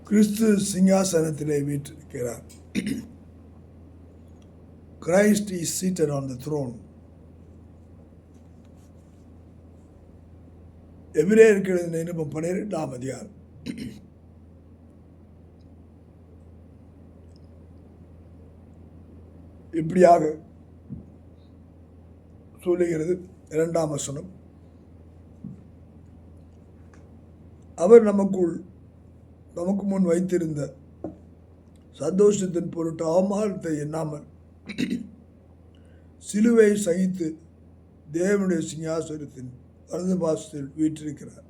Kristu சிங்காசனத்திலே வீற்றிருக்கிறார். Christ is seated on the throne. எபிரேயருக்கு நிருபம் 12ஆம் அதிகாரம். இப்படியாக சொல்லுகிறது 2ஆம் வசனம். அவர் நமக்கு முன் வைத்திருந்த சந்தோஷத்தின் பொருட்டு அவமானத்தை எண்ணாமல் சிலுவை சகித்து தேவனுடைய சிங்காசனத்தின் வலது பாசத்தில் வீற்றிருக்கிறார்.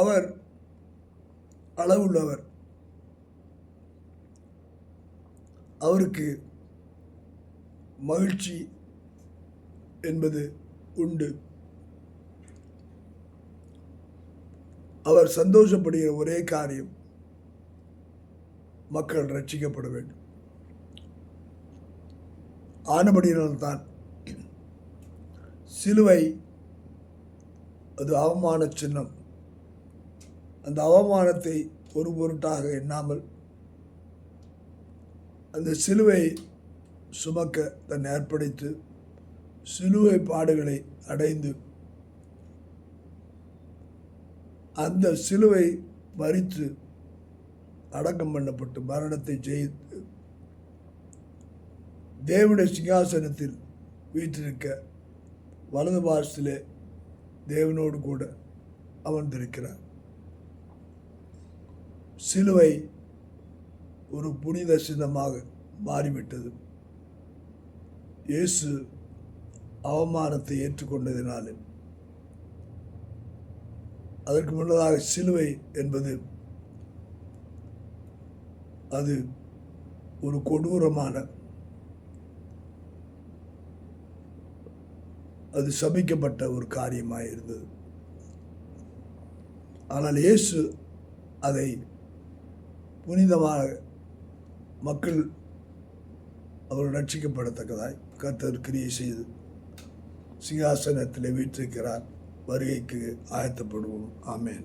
அவர் அளவுள்ளவர். அவருக்கு மகிழ்ச்சி என்பது உண்டு. அவர் சந்தோஷப்படுகிற ஒரே காரியம் மக்கள் ரட்சிக்கப்பட வேண்டும். ஆனபடியினால்தான் சிலுவை அது அவமான சின்னம். அந்த அவமானத்தை ஒரு பொருட்டாக எண்ணாமல் அந்த சிலுவை சுமக்க தன்னை அர்ப்பணித்து சிலுவை பாடுகளை அடைந்து அந்த சிலுவை மரித்து அடக்கம் பண்ணப்பட்டு மரணத்தை ஜெயித்து தேவனுடைய சிங்காசனத்தில் வீற்றிருக்க வலது பாரசத்திலே தேவனோடு கூட அமர்ந்திருக்கிறார். சிலுவை ஒரு புனித சின்னமாக மாறிவிட்டது. இயேசு அவமானத்தை ஏற்றுக்கொண்டதினாலே. அதற்கு முன்னதாக சிலுவை என்பது அது ஒரு கொடூரமான, அது சபிக்கப்பட்ட ஒரு காரியமாக இருந்தது. ஆனால் இயேசு அதை புனிதமாக மக்கள் அவர் ரட்சிக்கப்படத்தக்கதாய் கர்த்தர் கிரியை செய்து சிங்காசனத்தில் வீற்றிருக்கிறார். வருகைக்கு ஆயத்தப்படுவோம். ஆமென்.